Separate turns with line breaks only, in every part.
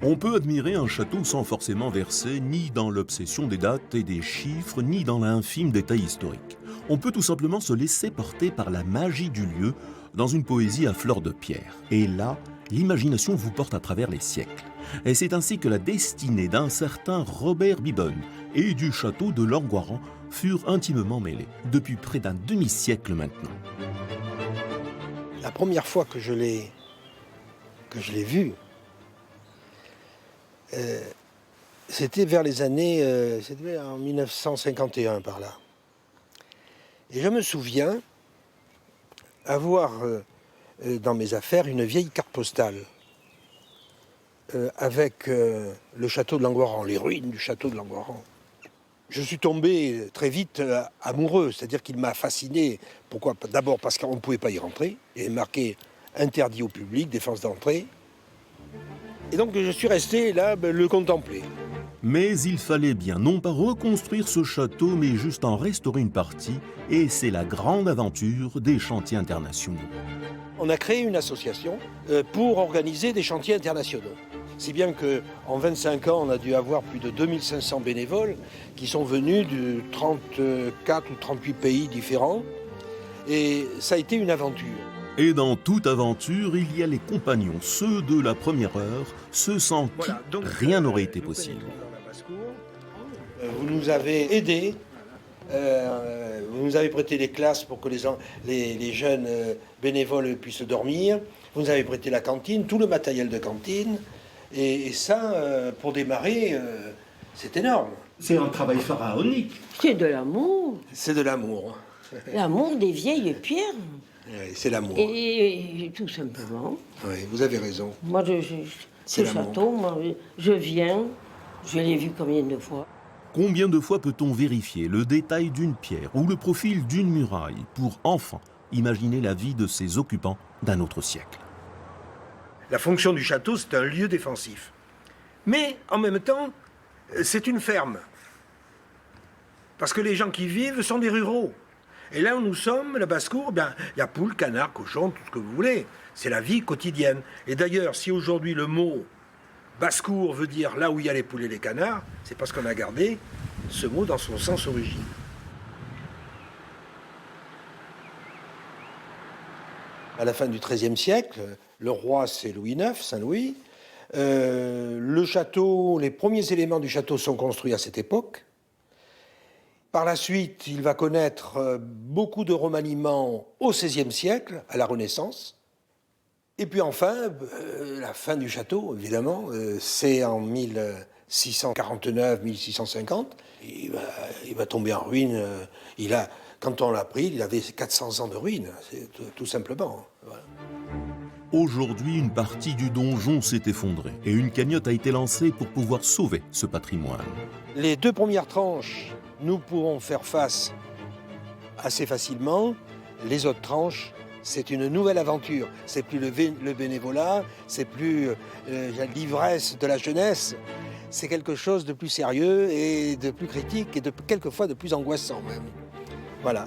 On peut admirer un château sans forcément verser ni dans l'obsession des dates et des chiffres, ni dans l'infime détail historique. On peut tout simplement se laisser porter par la magie du lieu dans une poésie à fleur de pierre. Et là, l'imagination vous porte à travers les siècles. Et c'est ainsi que la destinée d'un certain Robert Bibbon et du château de Langoiran furent intimement mêlées, depuis près d'un demi-siècle maintenant.
La première fois que je l'ai vu, c'était vers les années, c'était en 1951 par là. Et je me souviens avoir dans mes affaires une vieille carte postale avec le château de Langoiran, les ruines du château de Langoiran. Je suis tombé très vite amoureux, c'est-à-dire qu'il m'a fasciné. Pourquoi? D'abord parce qu'on ne pouvait pas y rentrer, il est marqué interdit au public, défense d'entrée. Et donc je suis resté là, le contempler.
Mais il fallait bien non pas reconstruire ce château, mais juste en restaurer une partie, et c'est la grande aventure des chantiers internationaux.
On a créé une association pour organiser des chantiers internationaux. Si bien qu'en 25 ans, on a dû avoir plus de 2500 bénévoles qui sont venus de 34 ou 38 pays différents. Et ça a été une aventure.
Et dans toute aventure, il y a les compagnons, ceux de la première heure, ceux sans qui rien n'aurait été possible.
Vous nous avez aidés, vous nous avez prêté les classes pour que les jeunes bénévoles puissent dormir, vous nous avez prêté la cantine, tout le matériel de cantine, et ça, pour démarrer, c'est énorme.
C'est un travail pharaonique.
C'est de l'amour.
C'est de l'amour.
L'amour des vieilles pierres.
Oui, c'est l'amour.
Et tout simplement.
Oui, vous avez raison.
Moi, ce château, moi, je viens, je l'ai vu combien de fois.
Combien de fois peut-on vérifier le détail d'une pierre ou le profil d'une muraille pour enfin imaginer la vie de ses occupants d'un autre siècle?
La fonction du château, c'est un lieu défensif. Mais, en même temps, c'est une ferme. Parce que les gens qui y vivent sont des ruraux. Et là où nous sommes, la basse-cour, il y a poules, canards, cochons, tout ce que vous voulez. C'est la vie quotidienne. Et d'ailleurs, si aujourd'hui le mot basse-cour veut dire là où il y a les poules et les canards, c'est parce qu'on a gardé ce mot dans son sens origine. À la fin du XIIIe siècle, le roi c'est Louis IX, Saint-Louis. Le château, les premiers éléments du château sont construits à cette époque. Par la suite, il va connaître beaucoup de remaniements au XVIe siècle, à la Renaissance. Et puis enfin, la fin du château, évidemment, c'est en 1649-1650. Il va tomber en ruine. Quand on l'a pris, il avait 400 ans de ruine, tout simplement. Voilà.
Aujourd'hui, une partie du donjon s'est effondrée et une cagnotte a été lancée pour pouvoir sauver ce patrimoine.
Les deux premières tranches, nous pourrons faire face assez facilement. Les autres tranches, c'est une nouvelle aventure. C'est plus le bénévolat, c'est plus l'ivresse de la jeunesse. C'est quelque chose de plus sérieux et de plus critique et quelquefois de plus angoissant même. Voilà.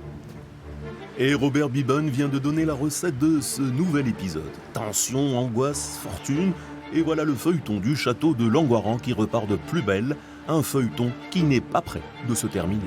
Et Robert Bibbon vient de donner la recette de ce nouvel épisode. Tension, angoisse, fortune, et voilà le feuilleton du château de Langoiran qui repart de plus belle, un feuilleton qui n'est pas prêt de se terminer.